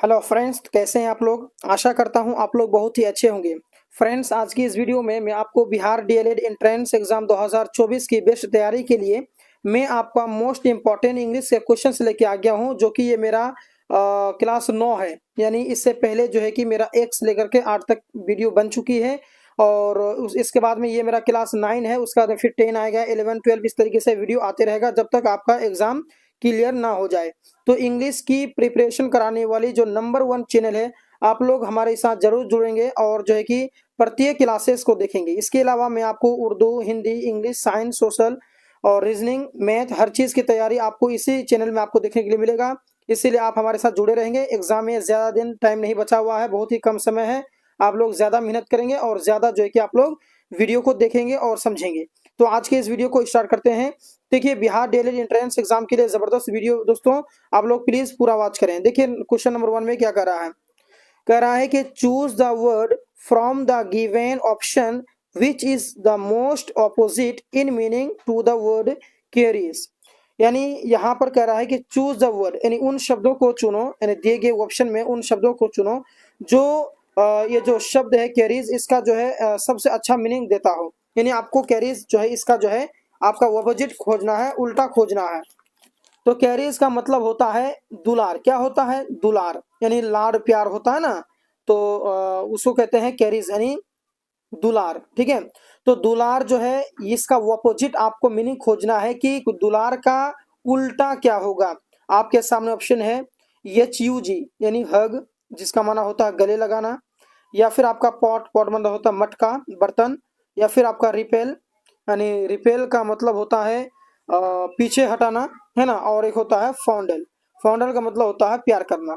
Hello friends, तो कैसे हैं आप लोग। आशा करता हूं आप लोग बहुत ही अच्छे होंगे। फ्रेंड्स, आज की इस वीडियो में मैं आपको बिहार डीएलएड एंट्रेंस एग्जाम 2024 की बेस्ट तैयारी के लिए मैं आपका मोस्ट इंपॉर्टेंट इंग्लिश के क्वेश्चंस लेके आ गया हूं, जो कि ये मेरा क्लास 9 है। यानी इससे पहले जो है कि मेरा 1 से लेकर के 8 तक वीडियो बन चुकी है, और इसके बाद में ये मेरा क्लास 9 है। उसका बाद फिर 10 आएगा, 11 12 इस तरीके से वीडियो आते रहेगा जब तक आपका एग्जाम क्लियर ना हो जाए। तो इंग्लिश की प्रिपरेशन कराने वाली जो नंबर 1 चैनल है, आप लोग हमारे साथ जरूर जुड़ेंगे और जो है कि प्रत्येक क्लासेस को देखेंगे। इसके अलावा मैं आपको Urdu, Hindi, English, science, social और रीजनिंग, मैथ, हर चीज़ की तैयारी आपको इसी चैनल में आपको देखने के लिए मिलेगा। इसीलिए आप हमारे साथ जुड़े रहेंगे। एग्जाम में ज़्यादा दिन टाइम नहीं बचा हुआ है, बहुत ही कम समय है। आप लोग ज़्यादा मेहनत करेंगे और ज़्यादा जो है कि आप लोग वीडियो को देखेंगे और समझेंगे। तो आज के इस वीडियो को स्टार्ट करते हैं। देखिए, बिहार डीएलएड एंट्रेंस एग्जाम के लिए जबरदस्त वीडियो दोस्तों, आप लोग प्लीज पूरा वॉच करें। देखिए, क्वेश्चन नंबर 1 में क्या कर रहा है। कह रहा है कि choose the word from the given option which is the most opposite in meaning to the word carries. यानी यहाँ पर कह रहा है कि चूज द वर्ड, यानी उन शब्दों को चुनो, यानी दिए गए ऑप्शन में उन शब्दों को चुनो जो ये जो शब्द है कैरीज, इसका जो है सबसे अच्छा मीनिंग देता हो। यानी आपको कैरीज जो है इसका जो है आपका ऑपोजिट खोजना है, उल्टा खोजना है। तो कैरीज का मतलब होता है दुलार। क्या होता है? दुलार, यानी लाड प्यार होता है ना, तो उसको कहते हैं कैरीज, यानी दुलार। ठीक है, तो दुलार जो है इसका ऑपोजिट आपको मीनिंग खोजना है कि दुलार का उल्टा क्या होगा। आपके सामने ऑप्शन है HUG, यानी हग, जिसका माना होता है गले लगाना, या फिर आपका पॉट, पॉट मतलब होता है मटका, बर्तन, या फिर आपका रिपेल, यानी रिपेल का मतलब होता है पीछे हटाना, है ना। और एक होता है फॉन्डल, फॉन्डल का मतलब होता है प्यार करना।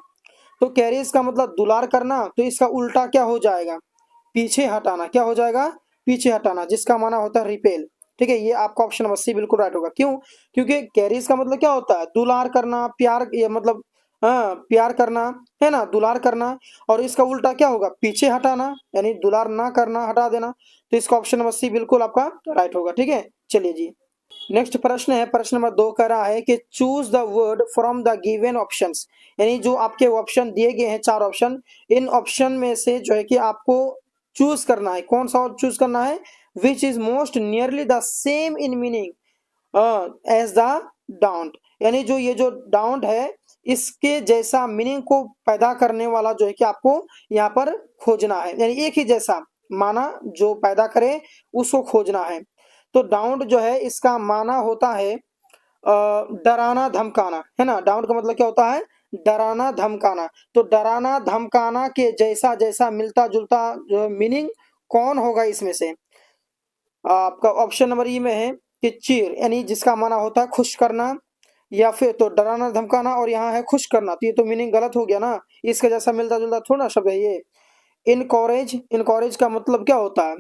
तो कैरिज का मतलब दुलार करना, तो इसका उल्टा क्या हो जाएगा? पीछे हटाना। क्या हो जाएगा? पीछे हटाना, जिसका माना होता है रिपेल। ठीक है, ये आपका ऑप्शन नंबर सी बिल्कुल राइट होगा। क्यों? क्योंकि कैरिज का मतलब क्या होता है? दुलार करना, प्यार, ये मतलब हाँ, प्यार करना, है ना, दुलार करना। और इसका उल्टा क्या होगा? पीछे हटाना, यानी दुलार ना करना, हटा देना। तो इसका ऑप्शन नंबर सी बिल्कुल आपका राइट होगा। ठीक है, चलिए जी, नेक्स्ट प्रश्न है। प्रश्न नंबर 2 कह रहा है कि choose the word from the given options, यानी जो आपके ऑप्शन दिए गए हैं 4 ऑप्शन, इन ऑप्शन में से जो है कि आपको चूज करना है। कौन सा चूज करना है? Which is most nearly the same in meaning as the डाउंट, यानी जो ये जो डाउंट है इसके जैसा मीनिंग को पैदा करने वाला जो है कि आपको यहाँ पर खोजना है। यानी एक ही जैसा माना जो पैदा करे उसको खोजना है। तो डाउट जो है इसका माना होता है डराना धमकाना, है ना। डाउट का मतलब क्या होता है? डराना धमकाना। तो डराना धमकाना के जैसा जैसा मिलता जुलता जो मीनिंग कौन होगा इसमें से? आपका ऑप्शन नंबर ई में है कि चीर, यानी जिसका माना होता है खुश करना, या फिर तो डराना धमकाना और यहाँ है खुश करना, तो ये तो मीनिंग गलत हो गया ना। इसके जैसा मिलता जुलता थोड़ा शब्द है ये। इनकॉरेज, इनकॉरेज का मतलब क्या होता है?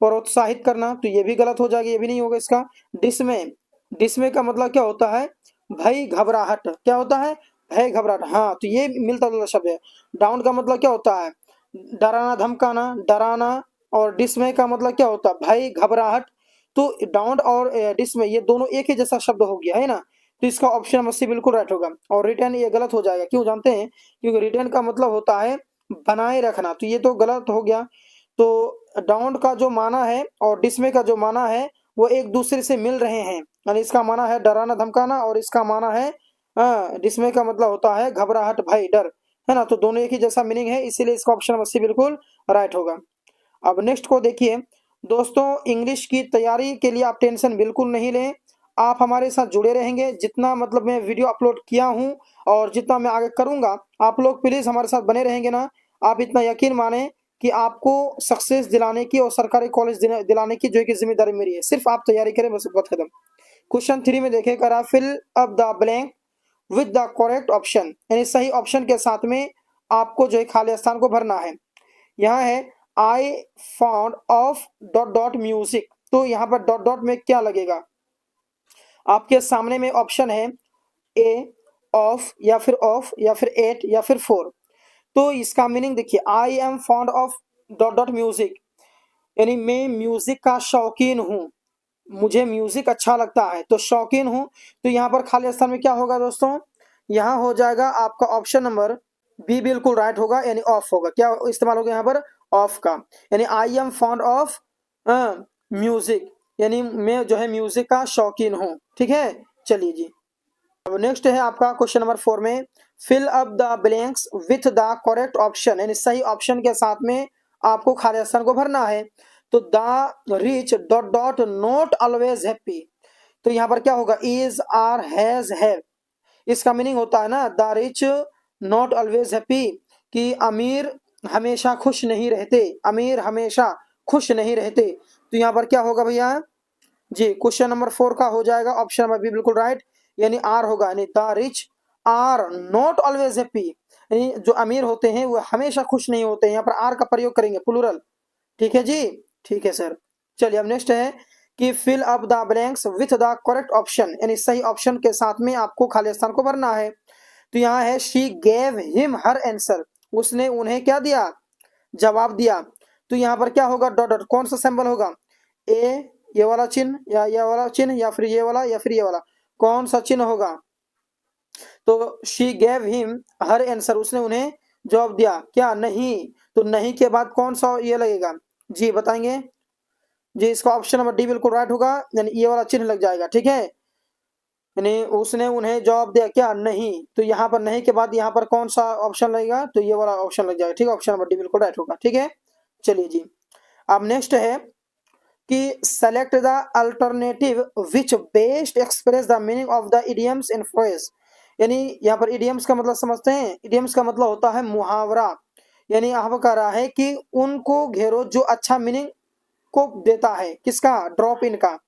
प्रोत्साहित करना, तो ये भी गलत हो जाएगा, ये भी नहीं होगा इसका। डिसमे, डिसमे का मतलब क्या होता है? भय घबराहट। क्या होता है? भय घबराहट। हाँ, तो ये मिलता जुलता शब्द है। डाउन का मतलब क्या होता है? डराना धमकाना, डराना। और डिसमे का मतलब क्या होता है? भय घबराहट। तो डाउन और डिसमे ये दोनों एक ही जैसा शब्द हो गया, है ना। तो इसका ऑप्शन नंबर सी बिल्कुल राइट होगा। और रिटर्न ये गलत हो जाएगा। क्यों जानते हैं? क्योंकि रिटर्न का मतलब होता है बनाए रखना, तो ये तो गलत हो गया। तो डाउन का जो माना है और डिसमे का जो माना है वो एक दूसरे से मिल रहे हैं। यानी इसका माना है डराना धमकाना और इसका माना है डिसमे का मतलब होता है घबराहट, भय, डर, है ना। तो दोनों एक ही जैसा मीनिंग है, इसीलिए इसका ऑप्शन नंबर सी बिल्कुल राइट होगा। अब नेक्स्ट को देखिए दोस्तों, इंग्लिश की तैयारी के लिए आप टेंशन बिल्कुल नहीं लें। आप हमारे साथ जुड़े रहेंगे। जितना मतलब मैं वीडियो अपलोड किया हूं और जितना मैं आगे करूंगा, आप लोग प्लीज हमारे साथ बने रहेंगे ना। आप इतना यकीन माने कि आपको सक्सेस दिलाने की और सरकारी कॉलेज दिलाने की जो है कि जिम्मेदारी मेरी है। सिर्फ आप तैयारी करें, बस बात खत्म। क्वेश्चन 3 में देखें, करा fill up the blank with the correct option, यानी सही ऑप्शन के साथ में आपको जो है खाली स्थान को भरना है। यहाँ है I found of dot dot music, तो यहाँ पर डॉट डॉट में क्या लगेगा? आपके सामने में ऑप्शन है ए ऑफ, या फिर एट, या फिर 4। तो इसका मीनिंग देखिए, I am fond of dot dot music, यानी मैं म्यूजिक का शौकीन हूँ, मुझे म्यूजिक अच्छा लगता है, तो शौकीन हूँ। तो यहाँ पर खाली स्थान में क्या होगा दोस्तों? यहाँ हो जाएगा आपका ऑप्शन नंबर बी बिल्कुल राइट होगा, यानी ऑफ होगा। क्या इस्तेमाल होगा यहाँ पर? ऑफ का। यानी I am fond of music, यानी मैं जो है म्यूजिक का शौकीन हूँ। ठीक है, चलिए जी। अब नेक्स्ट है आपका क्वेश्चन नंबर 4 में, fill up the blanks with the correct option, यानी सही ऑप्शन के साथ में आपको खाली स्थान को भरना है। तो the rich dot dot not always happy, तो यहाँ पर क्या होगा? Is, are, has, have. इसका मीनिंग होता है ना, the rich not always happy, कि अमीर हमेशा खुश नहीं रहते, अमीर हमेशा खुश नहीं रहते। तो यहाँ पर क्या होगा भैया जी? क्वेश्चन नंबर 4 का हो जाएगा ऑप्शन नंबर बी बिल्कुल राइट, यानी आर होगा, यानी the rich are not always happy, यानी जो अमीर होते हैं वो हमेशा खुश नहीं होते हैं। यहाँ पर आर का प्रयोग करेंगे, प्लूरल। ठीक है जी, ठीक है सर। चलिए अब नेक्स्ट है कि fill up the blanks with the correct option, यानी सही ऑप्शन के साथ में आपको खाली स्थान को भरना है। तो यहाँ है she gave him her answer, उसने उन्हें क्या दिया? जवाब दिया। तो यहाँ पर क्या होगा? डॉट डॉट, कौन सा सिंबल होगा? ए, ये वाला चिन्ह, या ये वाला चिन्ह, या फिर ये वाला, या फिर ये वाला, कौन सा चिन्ह होगा? तो she gave him her answer, उसने उन्हें जवाब दिया। क्या? नहीं। तो नहीं के बाद कौन सा ये लगेगा जी? बताएंगे जी। इसका ऑप्शन नंबर डी बिल्कुल राइट होगा, यानी ये वाला चिन्ह लग जाएगा। ठीक है, यानी उसने उन्हें जवाब दिया। क्या? नहीं। तो यहाँ पर नहीं के बाद यहाँ पर कौन सा ऑप्शन लगेगा? तो ये वाला ऑप्शन लग जाएगा। ठीक है, ऑप्शन नंबर डी बिल्कुल राइट होगा। ठीक है, चलिए जी। अब नेक्स्ट है कि select the alternative which best express the meaning of the idioms in phrase, यानी यहाँ पर इडियम्स का मतलब समझते हैं? इडियम्स का मतलब होता है मुहावरा, यानी यहाँ कह रहा है कि उनको घेरो जो अच्छा मीनिंग को देता है। किसका? ड्रॉप इन का।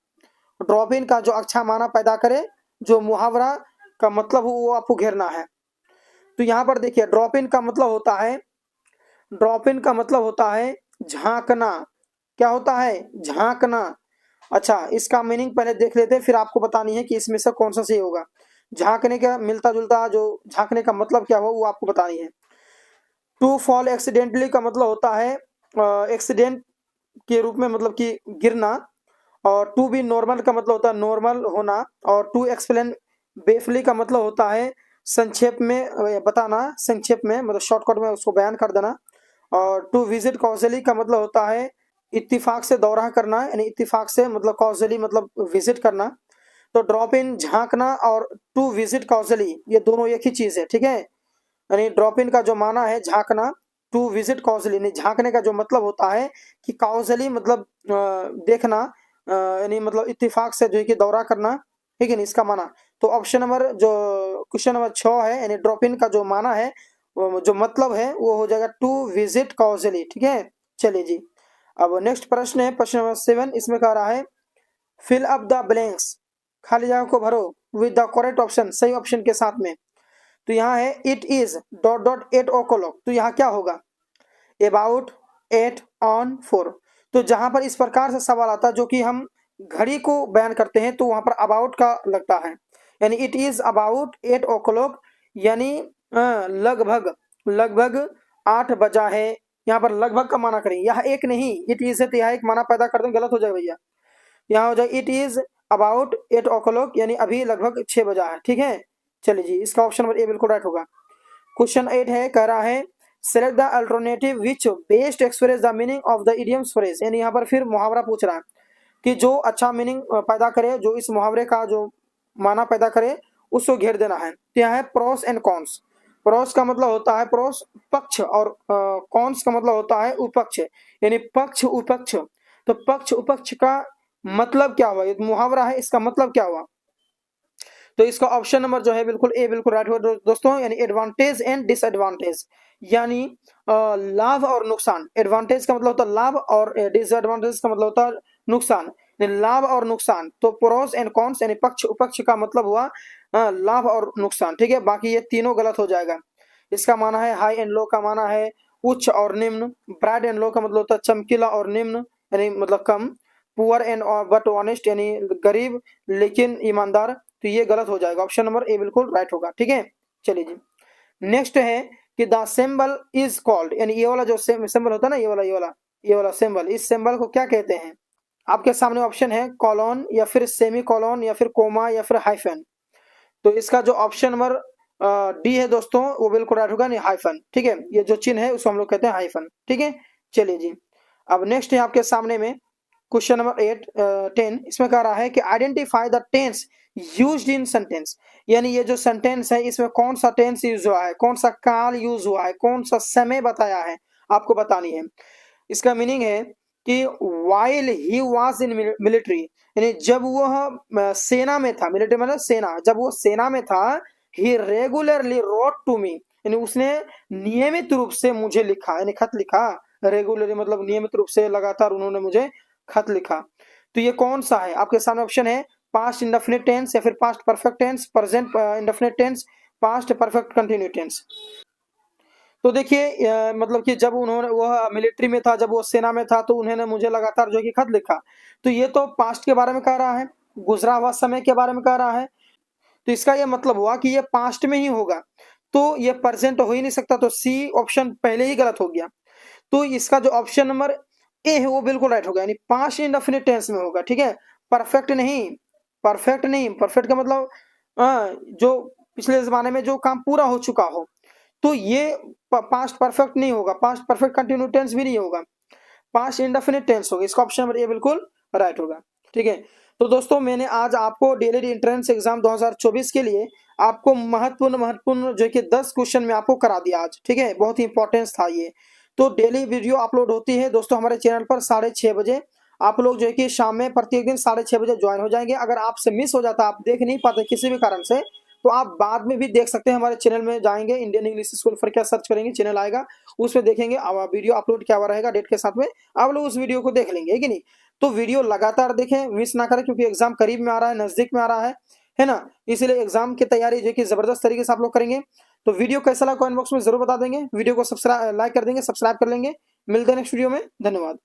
ड्रॉप इन का जो अच्छा माना पैदा करे, जो मुहावरा का मतलब हो, वो आपको घेरना है। तो यहाँ पर देखिए, ड्रॉप इन का मतलब होता है, ड्रॉप इन का मतलब होता है झांकना। क्या होता है? झांकना। अच्छा, इसका मीनिंग पहले देख लेते हैं, फिर आपको बतानी है कि इसमें से कौन सा सही होगा। झांकने का मिलता जुलता जो झांकने का मतलब क्या हो, वो आपको बतानी है। टू फॉल एक्सीडेंटली का मतलब होता है एक्सीडेंट के रूप में, मतलब कि गिरना। और टू बी नॉर्मल का मतलब होता है नॉर्मल होना। और टू एक्सप्लेन ब्रीफली का मतलब होता है संक्षेप में बताना, संक्षेप में मतलब शॉर्टकट में उसको बयान कर देना। और टू विजिट कॉजली का मतलब होता है इत्तिफाक से दौरा करना, यानी इत्तिफाक से मतलब कॉजली मतलब विजिट करना। तो ड्रॉप इन, झांकना, और टू विजिट कॉजली, ये दोनों एक ही चीज है। ठीक है, यानी ड्रॉप इन का जो माना है झांकना, टू विजिट कॉजली, यानी झांकने का जो मतलब होता है कि कॉजली मतलब देखना, यानी मतलब इत्तिफाक से जो है कि दौरा करना। ठीक है ना, इसका माना। तो ऑप्शन नंबर जो क्वेश्चन नंबर 6 है, यानी ड्रॉप इन का जो माना है, जो मतलब है, वो हो जाएगा टू विजिट कॉजली। ठीक है, चलिए जी। अब नेक्स्ट प्रश्न है प्रश्न नंबर 7, इसमें कह रहा है फिल अप द ब्लैंक्स, खाली जगह को भरो विद द करेक्ट ऑप्शन, सही ऑप्शन के साथ में। तो यहाँ है it is dot dot 8 o'clock, तो यहाँ क्या होगा? About, at, on, for. तो जहां पर इस प्रकार से सवाल आता है जो कि हम घड़ी को बयान करते हैं, तो वहां पर अबाउट का लगता है, यानी इट इज अबाउट 8 o'clock, यानी लगभग, लगभग 8 बजा है। यहाँ पर लगभग का माना करें, यह एक नहीं, इट इज है तो यहाँ एक माना पैदा कर दें, गलत हो जाएगा भैया। यहाँ हो जाए इट इज अबाउट 8 o'clock, यानी अभी लगभग 6 बजा है। ठीक है, चलिए जी, इसका ऑप्शन नंबर ए बिल्कुल राइट होगा। क्वेश्चन 8 है, कह रहा है select the alternative which best express the meaning of the idioms phrase, यानी यहाँ पर फिर मुहावरा पूछ रहा है कि जो अच्छा मीनिंग पैदा करे, जो इस मुहावरे का जो माना पैदा करे, उसको घेर देना है। तो यहाँ है प्रोस एंड कॉन्स। प्रोस का मतलब होता है प्रोस पक्ष, और कॉन्स का मतलब होता है उपक्ष, यानी पक्ष उपक्ष। तो पक्ष उपक्ष का मतलब क्या हुआ? ये मुहावरा है, इसका मतलब क्या हुआ? तो इसका ऑप्शन नंबर जो है बिल्कुल ए बिल्कुल राइट होगा दोस्तों, यानी एडवांटेज एंड डिसएडवांटेज, यानी लाभ और नुकसान। एडवांटेज का मतलब होता है लाभ, और डिसएडवांटेज का मतलब होता है नुकसान, लाभ और नुकसान। तो प्रोस एंड कॉन्स, यानी पक्ष उपक्ष का मतलब हुआ लाभ और नुकसान। ठीक है, बाकी ये तीनों गलत हो जाएगा। इसका माना है हाई एंड लो का माना है उच्च और निम्न। ब्राइट एंड लो का मतलब होता है चमकीला और निम्न, यानी मतलब कम। पुअर एंड बट ऑनेस्ट, यानी गरीब लेकिन ईमानदार। तो ये गलत हो जाएगा, ऑप्शन नंबर ए बिल्कुल राइट होगा। ठीक है, चलिए जी। नेक्स्ट है कि द सिंबल इज कॉल्ड, यानी ये वाला जो सिंबल होता है ना, ये वाला सिंबल, इस सिंबल को क्या कहते हैं? आपके सामने ऑप्शन है कॉलोन, या फिर सेमी कॉलोन, या फिर कोमा, या फिर हाइफन। तो इसका जो ऑप्शन नंबर डी है दोस्तों, वो बिल्कुल राइट होगा, नहीं हाइफन, ठीक है, ये जो चिन्ह है उसको हम लोग कहते हैं हाइफन, ठीक है। चलिए जी, अब नेक्स्ट है आपके सामने में क्वेश्चन नंबर 10। इसमें कह रहा है कि identify the tense used in sentence, यानी ये जो सेंटेंस है इसमें कौन सा टेंस यूज हुआ है, कौन सा काल यूज हुआ है, कौन सा समय बताया है, आपको बतानी है। इसका मीनिंग है कि while he was in military, यानी जब वह सेना में था, मिलिट्री मतलब सेना, जब वो सेना में था, ही रेगुलरली रोट टू मी, यानी उसने नियमित रूप से मुझे लिखा, यानी खत लिखा। रेगुलरली मतलब नियमित रूप से, लगातार उन्होंने मुझे खत लिखा। तो ये कौन सा है, आपके सामने ऑप्शन है पास्ट इंडेफिनिट टेंस, या फिर past perfect tense, present indefinite tense, past perfect continue tense. तो देखिए मतलब कि जब उन्होंने, वह मिलिट्री में था, जब वो सेना में था, तो उन्होंने मुझे लगातार जो कि खत लिखा, तो ये तो पास्ट के बारे में कह रहा है, गुजरा हुआ समय के बारे में कह रहा है। तो इसका ये मतलब हुआ कि ये पास्ट में ही होगा, तो ये प्रेजेंट हो ही नहीं सकता, तो सी ऑप्शन पहले ही गलत हो गया। तो इसका जो ऑप्शन नंबर ए है वो बिल्कुल राइट होगा, यानी पास्ट इंडेफिनिट टेंस में होगा, ठीक है, परफेक्ट नहीं। परफेक्ट नहीं, परफेक्ट का मतलब जो पिछले जमाने में जो काम पूरा हो चुका हो, तो ये पास्ट परफेक्ट नहीं होगा, पास्ट परफेक्ट कंटिन्यू टेंस भी नहीं होगा, पास्ट इंडेफिनिट टेंस होगा। इसका ऑप्शन नंबर ए बिल्कुल राइट होगा, ठीक है। तो दोस्तों मैंने आज आपको डीएलएड एंट्रेंस एग्जाम 2024 के लिए आपको महत्वपूर्ण जो कि 10 क्वेश्चन में आपको करा दिया आज, ठीक है, बहुत ही इंपॉर्टेंस था ये। तो डेली वीडियो अपलोड होती है दोस्तों हमारे चैनल पर 6:30 बजे। आप लोग जो है कि शाम में प्रत्येक दिन 6:30 बजे ज्वाइन हो जाएंगे। अगर आपसे मिस हो जाता, आप देख नहीं पाते किसी भी कारण से, तो आप बाद में भी देख सकते हैं, हमारे चैनल में जाएंगे, इंडियन इंग्लिश स्कूल फॉर क्या सर्च करेंगे, चैनल आएगा, उसमें देखेंगे वीडियो अपलोड क्या हुआ रहेगा डेट के साथ में, आप लोग उस वीडियो को देख लेंगे, है कि नहीं। तो वीडियो लगातार देखें, मिस ना करें, क्योंकि एग्जाम करीब में आ रहा है, नजदीक में आ रहा है ना, इसलिए एग्जाम की तैयारी जो कि जबरदस्त तरीके से आप लोग करेंगे। तो वीडियो कैसा लगा कमेंट बॉक्स में जरूर बता देंगे, वीडियो को सब्सक्राइब लाइक कर देंगे, सब्सक्राइब कर लेंगे। मिलते हैं नेक्स्ट वीडियो में, धन्यवाद।